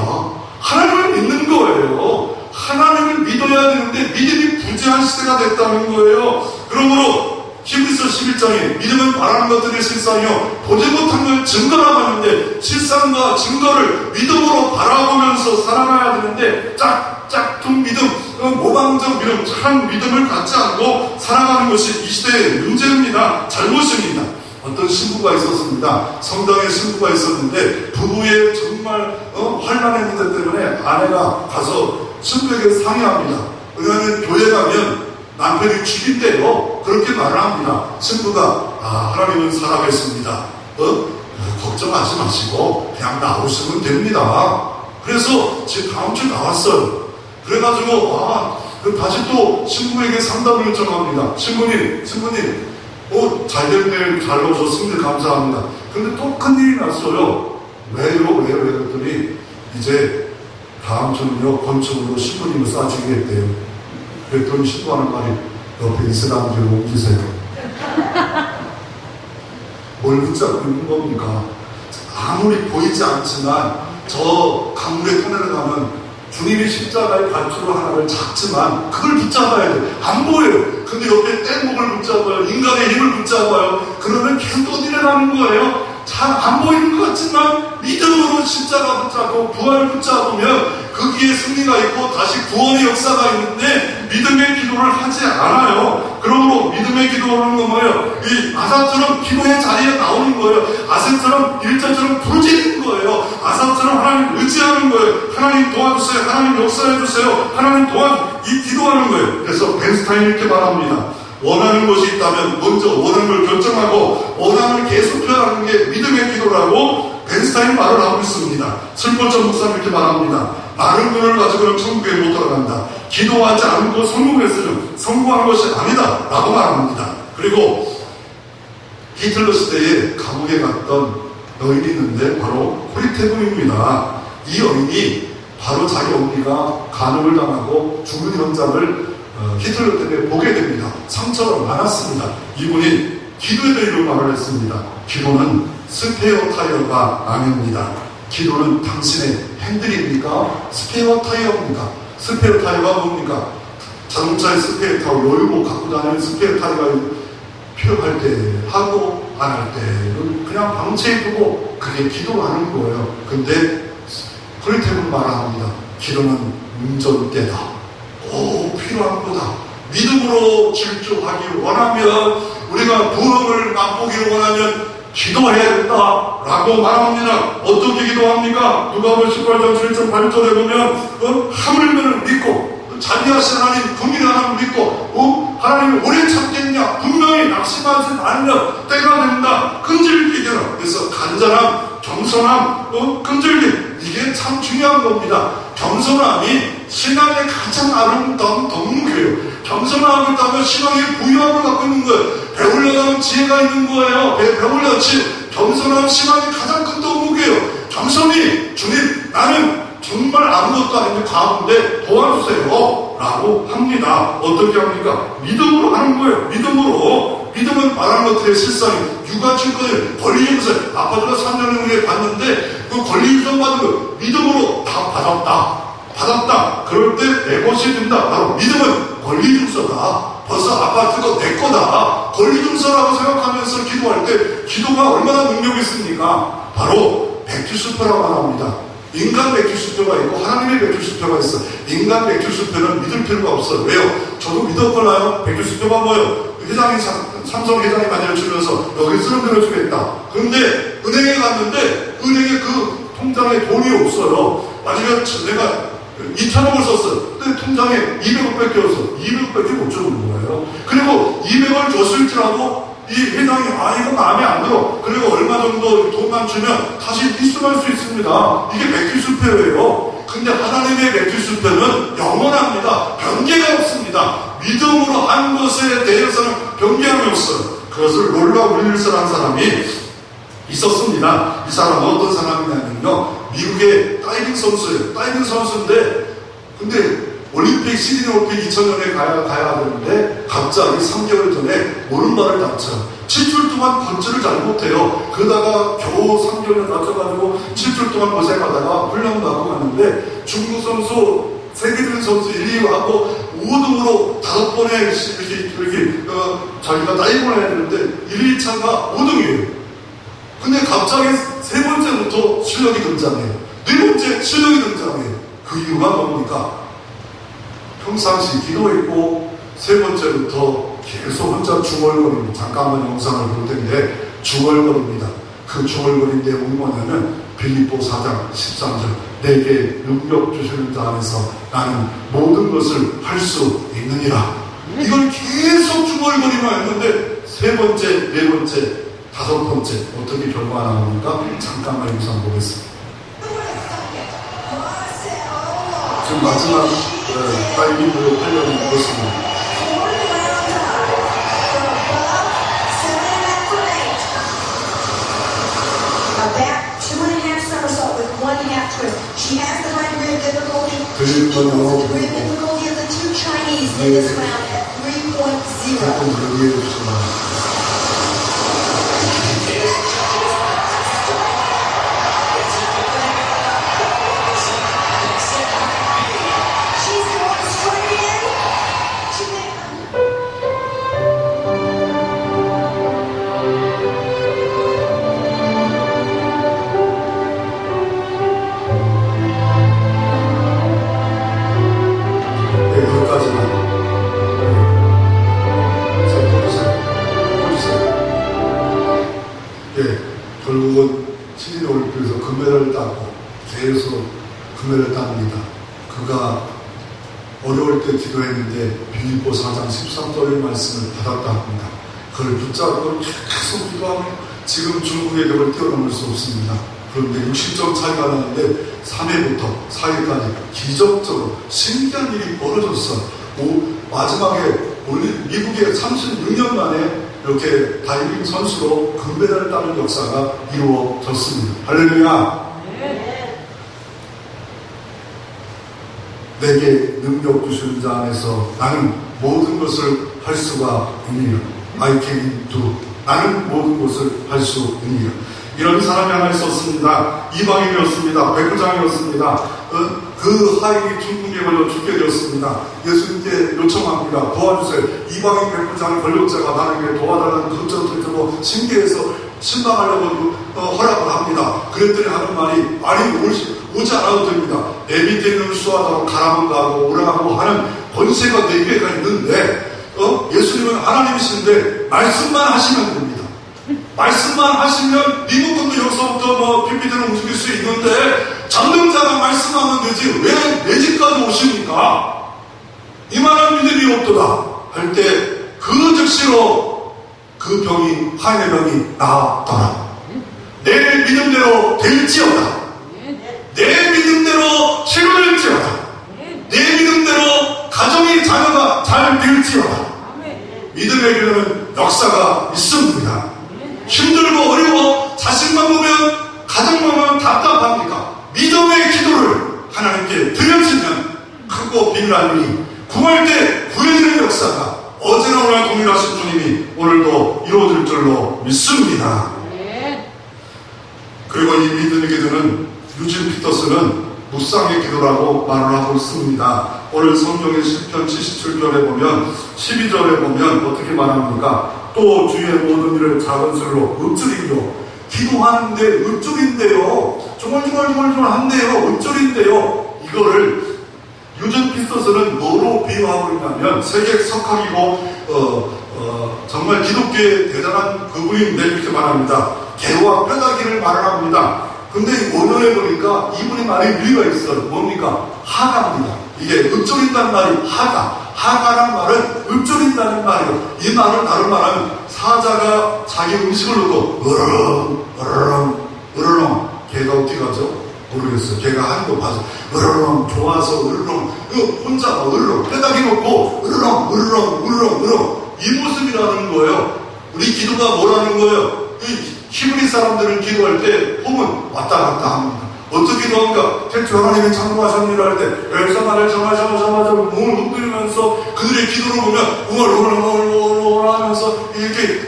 하나님을 믿는 거예요. 하나님을 믿어야 되는데 믿음이 부재한 시대가 됐다는 거예요. 그러므로 히브리서 11장에 믿음은 바라는 것들의 실상이요 보지 못한 걸 증거라고 하는데 실상과 증거를 믿음으로 바라보면서 살아가야 되는데 짝퉁 믿음, 모방적 믿음, 참 믿음을 갖지 않고 살아가는 것이 이 시대의 문제입니다. 잘못입니다. 어떤 신부가 있었습니다. 성당에 신부가 있었는데 부부의 정말 환난의 문제 때문에 아내가 가서 신부에게 상의합니다. 왜냐하면 교회 가면 남편이 죽인대요. 그렇게 말을 합니다. 신부가 하나님은 살아계십니다. 걱정하지 마시고 그냥 나오시면 됩니다. 그래서 지금 다음 주에 나왔어요. 그래가지고 다시 또 신부에게 상담을 요청합니다. 신부님 잘 된 일 잘 오셨습니다. 감사합니다. 근데 또 큰일이 났어요. 왜요? 그랬더니 이제 다음 주는요 권총으로 신부님을 쏴주겠대요. 그랬더니 신부하는 말이 옆에 이슬람교로 옮기세요. 뭘 붙잡고 있는 겁니까? 아무리 보이지 않지만 저 강물의 터널에 가면 주님이 십자가의 밧줄 하나를 잡지만 그걸 붙잡아야 돼. 안 보여요. 근데 옆에 뗏목을 붙잡아요. 인간의 힘을 붙잡아요. 그러면 계속 떠내려가는 거예요. 잘 안 보이는 것 같지만 믿음으로 십자가 붙잡고 부활을 붙잡으면 거기에 승리가 있고 다시 구원의 역사가 있는데 믿음의 기도를 하지 않아요. 그러므로 믿음의 기도하는 건 뭐예요? 이 아삽처럼 기도의 자리에 나오는 거예요. 아삽처럼 일자처럼 부르짖는 거예요. 아삽처럼 하나님 의지하는 거예요. 하나님 도와주세요. 하나님 역사해주세요. 하나님 이 기도하는 거예요. 그래서 벤스타인이 이렇게 말합니다. 원하는 것이 있다면 먼저 원하는 걸 결정하고 원함을 계속 표현하는 게 믿음의 기도라고 벤스타인 말을 하고 있습니다. 슬퍼전 목사님 이렇게 말합니다. 많은 돈을 가지고는 천국에 못 들어간다. 기도하지 않고 성공했으면 성공한 것이 아니다 라고 말합니다. 그리고 히틀러 시대에 감옥에 갔던 여인이 있는데 바로 코리테군입니다. 이 여인이 바로 자기 어머니가 간음을 당하고 죽은 현장을 히틀러 때문에 보게 됩니다. 상처가 많았습니다. 이분이 기도에도 이런 말을 했습니다. 기도는 스페어 타이어가 아닙니다. 기도는 당신의 핸들입니까? 스페어 타이어입니까? 스페어 타이어가 뭡니까? 자동차의 스페어 타이어, 여유고 갖고 다니는 스페어 타이어가 필요할 때 하고 안 할 때는 그냥 방치해 두고 그게 기도하는 거예요. 근데 프리테는 말합니다. 기도는 운전대다. 필요한 거다. 믿음으로 질주하기 원하면 우리가 부흥을 맛보기를 원하면 기도해야 된다 라고 말합니다. 어떻게 기도합니까? 누가복음 18장 7절 8절에 보면 하물며 믿고 자비하신 하나님 긍휼히 하나님 믿고 하나님을 오래 참겠냐? 분명히 낙심하지 않으면 때가 된다. 끈질기게 되라. 그래서 간절함, 겸손함, 끈질김 이게 참 중요한 겁니다. 겸손함이 신앙의 가장 아름다운 덕목이에요. 겸손하고 있다면 신앙의 부유함을 갖고 있는 거예요. 배우려면 지혜가 있는 거예요. 배우려면 겸손함 신앙의 가장 큰 덕목이에요. 겸손히 주님 나는 정말 아무것도 아닌데 가운데 도와주세요 라고 합니다. 어떻게 합니까? 믿음으로 하는 거예요. 믿음은 말하는 것들의 실상이 육아증권을 권리유서 아파트가 3년 후에 받는데 그 권리유서 받은 거 믿음으로 다 받았다. 그럴 때 내 것이 된다. 바로 믿음은 권리증서다. 벌써 아파트가 내 거다. 권리증서라고 생각하면서 기도할 때 기도가 얼마나 능력이 있습니까? 바로 백지수표라고 말합니다. 인간 백지수표가 있고 하나님의 백지수표가 있어. 인간 백지수표는 믿을 필요가 없어요. 왜요? 저도 믿었거나요? 백지수표가 뭐예요? 삼성 회장이 만약에 주면서 여기 쓰는 대로 주겠다. 그런데 은행에 갔는데 은행에 그 통장에 돈이 없어요. 만약에 내가 2,000원을 썼어요. 근데 통장에 200원밖에 없어. 200원밖에 못 주는 거예요. 그리고 200원을 줬을지라도 이 회장이 이거 마음에 안 들어. 그리고 얼마 정도 돈만 주면 다시 입수할 수 있습니다. 이게 백지수표예요. 근데 하나님의 백지수표는 영원합니다. 변개가 없습니다. 믿음으로 한 것에 대해서는 변개함이 없어요. 그것을 롤라 윌슨이라는 사람이 있었습니다. 이 사람은 어떤 사람이냐면요. 미국의 다이빙 선수예요. 다이빙 선수인데 근데 올림픽 시드니 올림픽 2000년에 가야 되는데 갑자기 3개월 전에 오른발을 다쳐요. 7주 동안 건지를 잘 못해요. 그러다가 겨우 3개월 다쳐가지고 7주 동안 고생하다가 훈련 가고 갔는데 중국 선수 세계적인 선수 1, 2위 하고 5등으로 5번에 이렇게 자기가 다이빙을 해야 되는데 1, 2차가 5등이에요. 근데 갑자기 세 번째부터 실력이 등장해요. 네 번째 실력이 등장해요. 그 이유가 뭡니까? 평상시 기도했고 세 번째부터 계속 혼자 중얼거립니다. 잠깐만 영상을 볼 텐데 중얼거립니다. 그 중얼거린 내용이 뭐냐면 빌립보 4장 13절 내게 능력 주시는 자 안에서 나는 모든 것을 할 수 있느니라. 이걸 중얼거리만 했는데 세 번째, 네 번째, 다섯 번째 어떻게 결과가 나옵니까? 잠깐만 영상 보겠습니다. 지금 마지막 타이밍으로 하려는 것입니다. Back 2.5 somersault with 1/2 twist. She has the high degree of difficulty. 들릴 건 영어 The degree of difficulty of the two Chinese in this round at 3.0. 조금 더 이해해 주시기 바랍니다. She's going straight in. She may. 네, 여기까지만. 자, 보세요. 예, 결국은 시드니 올림픽에서 금메달을 따고 계속 금메달을 땁니다. 그가 어려울 때 기도했는데 빌립보 4장 13절의 말씀을 받았다 합니다. 그걸 붙잡고 계속 기도하면 지금 중국의 벽을 뛰어넘을 수 없습니다. 그런데 60점 차이가 나는데 3회부터 4회까지 기적적으로 신기한 일이 벌어졌어. 마지막에 미국의 36년 만에 이렇게 다이빙 선수로 금메달을 따는 역사가 이루어졌습니다. 할렐루야. 내게 능력 주시는 자 안에서 나는 모든 것을 할 수가 있느니라. I can do. 나는 모든 것을 할 수 있느니라. 이런 사람이 하나 있었습니다. 이방인이었습니다. 백부장이었습니다. 그 하인이 중풍에 걸려 죽게 되었습니다. 예수님께 요청합니다. 도와주세요. 이방인 백부장의 권력자가 나에게 도와달라는 그것을 듣고 신기해서 신방하려고 허락을 합니다. 그랬더니 하는 말이 아니 오지 않아도 됩니다. 내 밑에 있는 수하다고 가라면 가고 오라고 하는 권세가 내게가 있는데 예수님은 하나님이신데 말씀만 하시면 됩니다. 말씀만 하시면 미국도 여기서부터 PPT를 움직일 수 있는데 전능자가 말씀하면 되지 왜 내 집까지 오십니까? 이만한 믿음이 없도다 할 때 그 즉시로 그 병이 하인의 병이 나았더라. 내 믿음대로 될지어다. 내 믿음대로 치료될지어다. 내 믿음대로 가정이 자녀가 잘 될지어다. 믿음의 길에는 역사가 있습니다. 힘들고 어려워 자식만 보면 가정만 보면 답답합니까? 믿음의 기도를 하나님께 드려지면 크고 비밀한 일이 구할 때 구해지는 역사가 어제나 오늘 동일하신 주님이 오늘도 이루어질 줄로 믿습니다. 그리고 이 믿음의 기도는 유진 피터스는 묵상의 기도라고 말을 하고 있습니다. 오늘 성경의 시편 77편에 보면 12절에 보면 어떻게 말합니까? 또 주의 모든 일을 작은 소리로 읊조리며 기도하는데 읊조린대요. 조물조물조물조물한대요. 읊조린대요. 이거를 유진 피터스는 뭐로 비유하고 있냐면 세계 석학이고 정말 기독교의 대단한 그분인데 이렇게 말합니다. 개와 뼈다귀를 말을 합니다. 근데 원어에 보니까 이분이 말에 의미가 있어요. 뭡니까? 하가입니다. 이게 읊조린다는 말이 하가란 말은 읊조린다는 말이에요. 이 말을 다른 말하면 사자가 자기 음식을 놓고 으르렁 개가 어떻게 하죠? 모르겠어요. 걔가 하는 거 봐서 으르렁 좋아서 으르렁 혼자 으르렁 뼈다귀 놓고 으르렁 이 모습이라는 거예요. 우리 기도가 뭐라는 거예요? 히브리 사람들은 기도할 때 홈은 왔다 갔다 합니다. 어떻게 기도합니까? 태초 하나님이 창조하셨느라 할 때 엘사마를 정하자마자 몸을 흔들면서 그들의 기도를 보면 우얼 하면서 이렇게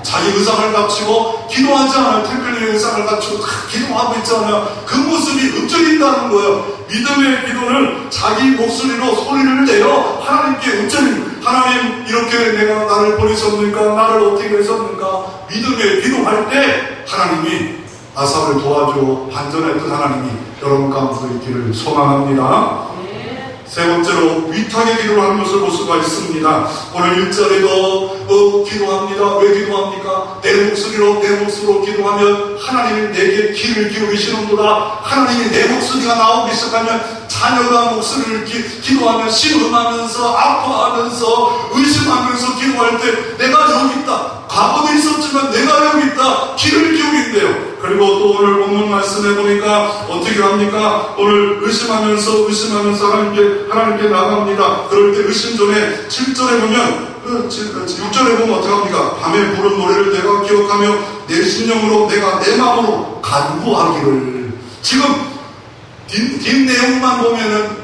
자기 의상을 갖추고 기도하지 않아요. 템플의 의상을 갖추고 기도하고 있잖아요. 그 모습이 읊조린다는 거예요. 믿음의 기도는 자기 목소리로 소리를 내어 하나님께 읊조립니다. 하나님 이렇게 내가 나를 버리셨습니까? 나를 어떻게 하셨습니까? 믿음의 기도할 때 하나님이 아삽을 도와주어 반전했던 하나님이 여러분 가운데 있기를 소망합니다. 세 번째로 위탁의 기도를 하는 것을 볼 수가 있습니다. 오늘 1절에도 기도합니다. 왜 기도합니까? 내 목소리로 기도하면 하나님이 내게 귀를 기울이시는구나. 하나님이 내 목소리가 나오기 시작하면 자녀가 목소리를 기도하며 신음하면서 아파하면서 의심하면서 기도할 때 내가 여기 있다. 과거도 있었지만 내가 여기 있다. 길을 기울인대요. 그리고 또 오늘 본문 말씀해 보니까 어떻게 합니까? 오늘 의심하면서 하나님께 나갑니다. 그럴 때 의심 전에 7절에 보면 6절에 보면 어떻게 합니까? 밤에 부른 노래를 내가 기억하며 내 심령으로 내가 내 마음으로 간구하기를. 지금 뒷 내용만 보면은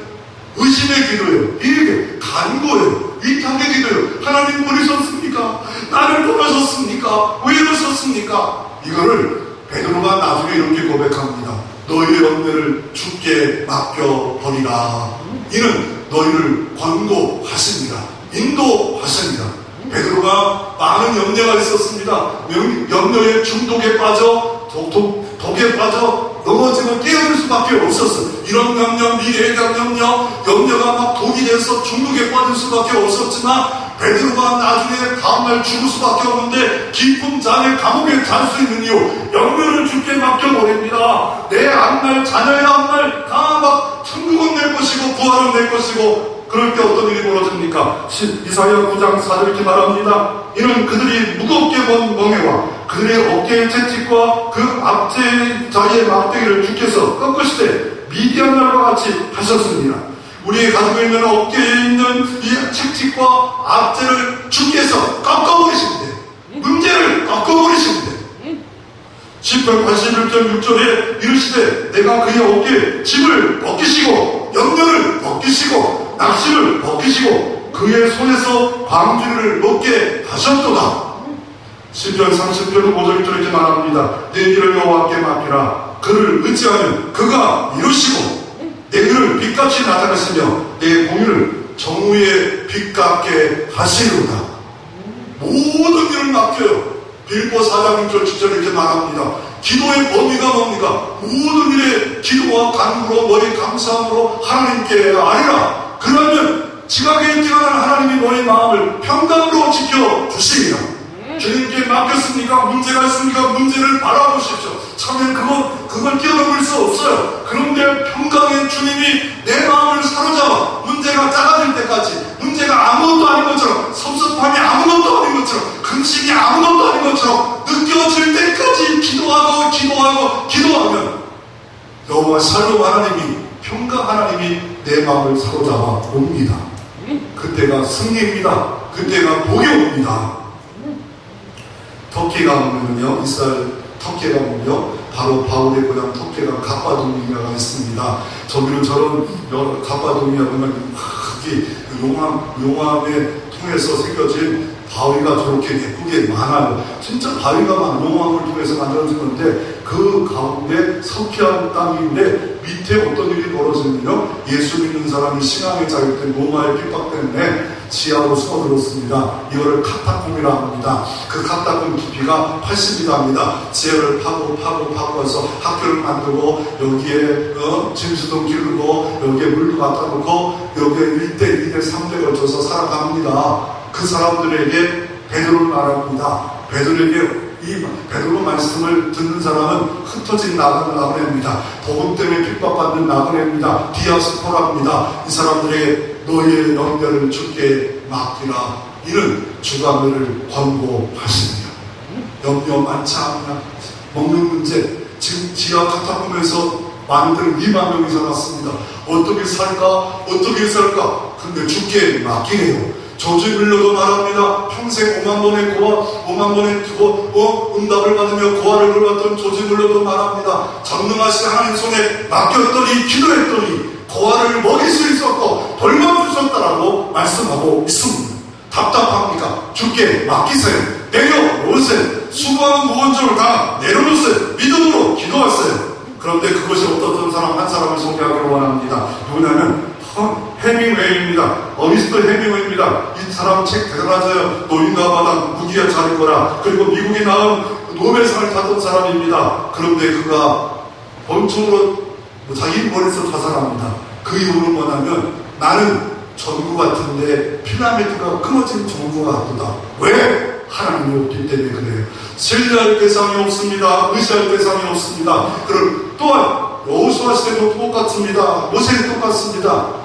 의심의 기도예요. 이게 간구예요. 위탁의 기도예요. 하나님 버리셨습니까? 나를 떠나셨습니까? 왜 이러셨습니까? 이거를 베드로가 나중에 이렇게 고백합니다. 너희의 염려를 주께 맡겨버리라. 이는 너희를 권고하십니다. 인도하십니다. 베드로가 많은 염려가 있었습니다. 염려의 중독에 빠져 독에 빠져 넘어지면 깨어들 수밖에 없었어요. 이런 염려, 미래에 대한 염려가 막 독이 돼서 중독에 빠질 수밖에 없었지만 베드로가 나중에 다음날 죽을 수밖에 없는데 깊은 잠에 감옥에 잘 수 있는 이유, 염려를 주께 맡겨버립니다. 내 앞날, 자녀의 앞날 다 막 천국은 내 것이고 부활은 내 것이고. 그럴 때 어떤 일이 벌어집니까? 이사야 9장 4절 이렇게 말합니다. 이는 그들이 무겁게 본 멍에와 그들의 어깨의 채찍과 그 앞제 자리의 막대기를 주께서 꺾으시되 미디안 날과 같이 하셨습니다. 우리의 가지고 있는 어깨에 있는 이 채찍과 앞제를 주께서 꺾어버리십니다. 문제를 꺾어버리십니다. 시편 81편 6절에 이르시되 내가 그의 어깨에 짐을 벗기시고 염려를 벗기시고 낙심을 벗기시고 그의 손에서 광주를 놓게 하셨도다. 시편 30편 5절 이렇게 말합니다. 내 길을 여호와께 맡기라. 그를 의지하면 그가 이루시고 내 길을 빛같이 나타내시며 내 공의를 정오의 빛 같게 하시리로다. 모든 일을 맡겨요. 빌보 4장 6절 7절 이렇게 말합니다. 기도의 범위가 뭡니까? 모든 일에 기도와 간구로 너희 감사함으로 하나님께 아뢰라. 그러면 지각에 뛰어난 하나님이 너희 마음을 평강으로 지켜주십니다. 주님께 맡겼습니까? 문제가 있습니까? 문제를 바라보십시오. 처음엔 그걸 뛰어넘을 수 없어요. 그런데 평강의 주님이 내 마음을 사로잡아 문제가 작아질 때까지, 문제가 아무것도 아닌 것처럼, 섭섭함이 아무것도 아닌 것처럼, 근심이 아무것도 아닌 것처럼 느껴질 때까지 기도하면 여호와 샬롬 하나님이, 평강 하나님이 내 마음을 사로잡아 옵니다. 그때가 승리입니다. 그때가 복이 옵니다. 터키가 보면요, 이스라엘 터키가 보면요, 바로 바울의 고향 터키가 갑바도니아가 있습니다. 저기는 저런 갑바도니아 보면 용암에 통해서 새겨진 바위가 저렇게 예쁘게 많아요. 진짜 바위가 용암을 통해서 만들어진 건데 그 가운데 석회암 땅인데 밑에 어떤 일이 벌어지면요, 예수 믿는 사람이 신앙의 자격된 로마의 핍박 때문에 지하로 숨어들었습니다. 이거를 카타콤이라고 합니다. 그 카타콤 깊이가 80m입니다. 지하를 파고해서 학교를 만들고 여기에 짐수도 기르고 여기에 물도 갖다 놓고 여기에 1대 2대 3대 걸쳐서 살아갑니다. 그 사람들에게 베드로를 말합니다. 베드로 말씀을 듣는 사람은 흩어진 나그네입니다. 복음 때문에 핍박받는 나그네입니다. 디아스포라입니다. 이 사람들에게 너희의 염려를 주께 맡기라. 이는 주가 너희를 권고하십니다. 염려 많지 않냐? 먹는 문제. 지금 지하 카타콤에서 많이들 2만 명이 살았습니다. 어떻게 살까? 근데 주께 맡기래요. 조지 밀러도 말합니다. 평생 5만 번의 응답을 받으며 고아를 받던 조지 밀러도 말합니다. 전능하신 하나님 손에 맡겼더니, 기도했더니 고아를 먹일 수 있었고 돌만 주셨다라고 말씀하고 있습니다. 답답합니까? 주께 맡기세요. 내려놓으세요. 수고하는 무건적을 다 내려놓으세요. 믿음으로 기도하세요. 그런데 그것이 어떤 사람 한 사람을 소개하기를 원합니다. 누구냐면 해밍웨이입니다. 어니스트 해밍웨이입니다. 이 사람 책 대단하죠. 노인과 마당 무기가 자릴 거라. 그리고 미국이 낳은 노벨상을 탔던 사람입니다. 그런데 그가 본청으로 자기 머리에서 자살합니다. 그 이유는 뭐냐면 나는 전구 같은데 피라미드가 끊어진 전구 같다. 왜? 하나님이 없기 때문에 그래요. 신뢰할 대상이 없습니다. 의지할 대상이 없습니다. 그럼 또한 여호수아 시대도 똑같습니다. 모세도 똑같습니다.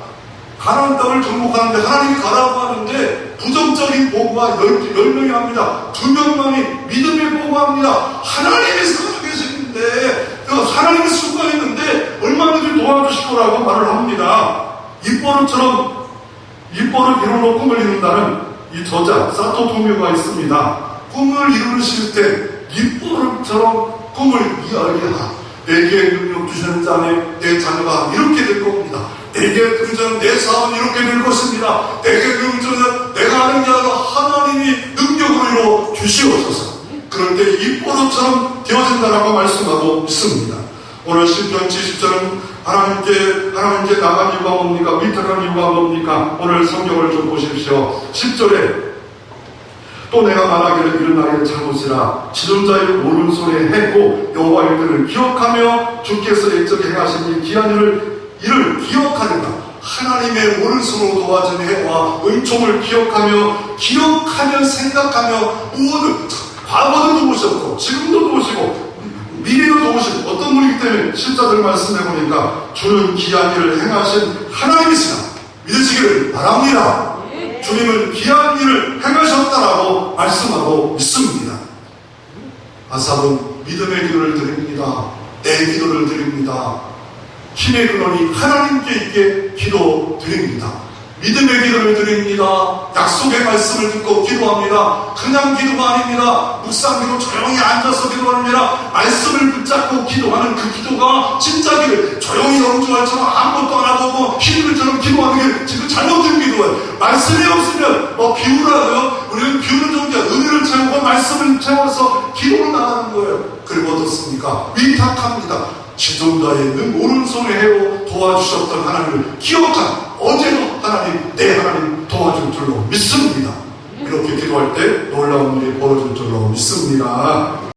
가나안 땅을 정복하는데 하나님이 가라고 하는데 부정적인 보고가 10명이 합니다. 2명만이 믿음의 보고합니다. 하나님이 살아 계시는데 하나님이 수고했는데 얼마든지 도와주실 거라고 말을 합니다. 입버릇처럼 입버릇 이루는 꿈을 이룬다는 이 저자 사토 토미오가 있습니다. 꿈을 이루실 때 입버릇처럼 꿈을 이야기하라. 내게 능력 주시는 자네 내 자녀가 이렇게 될 겁니다. 내게 능력은 내 사업은 이렇게 될 것입니다. 내게 능력은 내가 하는 게 아니라 하나님이 능력으로 이루어 주시옵소서. 그럴 때 입버릇처럼 되어진다라고 말씀하고 있습니다. 오늘 시편 70절은 하나님께 나간 이유가 뭡니까? 위탁한 이유가 뭡니까? 오늘 성경을 좀 보십시오. 10절에 또 내가 말하기를 이런 나이를 잘못이라 지존자의 오른손에 했고 여호와의 뜻을 기억하며 주께서 옛적에 행하신 이 귀한 일을 기억하리라. 하나님의 오른손으로 도와준 해와 은총을 기억하며 생각하며 모든 과거도 도우셨고 지금도 도우시고 미래도 도우시고 어떤 분이기 때문에 십자들 말씀해 보니까 주는 귀한 일을 행하신 하나님이시라 믿으시기를 바랍니다. 주님은 귀한 일을 행하셨다라고 말씀하고 있습니다. 아삽은 믿음의 기도를 드립니다. 내 기도를 드립니다. 힘의 근원이 하나님께 있게 기도 드립니다. 믿음의 기도를 드립니다. 약속의 말씀을 듣고 기도합니다. 그냥 기도가 아닙니다. 묵상기도 조용히 앉아서 기도합니다. 말씀을 붙잡고 기도하는 그 기도가 진짜 기도. 조용히 영주할처럼 아무것도 안 하고 히브리처럼 기도하는 게 지금 잘못된 기도예요. 말씀이 없으면 비우라고요. 우리는 비우는 존재, 은혜를 채우고 말씀을 채워서 기도를 나가는 거예요. 그리고 어떻습니까? 위탁합니다. 지존자의 오른손에 해오 도와주셨던 하나님을 기억한 어제도 하나님, 내 하나님 도와줄 줄로 믿습니다. 이렇게 기도할 때 놀라운 일이 벌어질 줄로 믿습니다.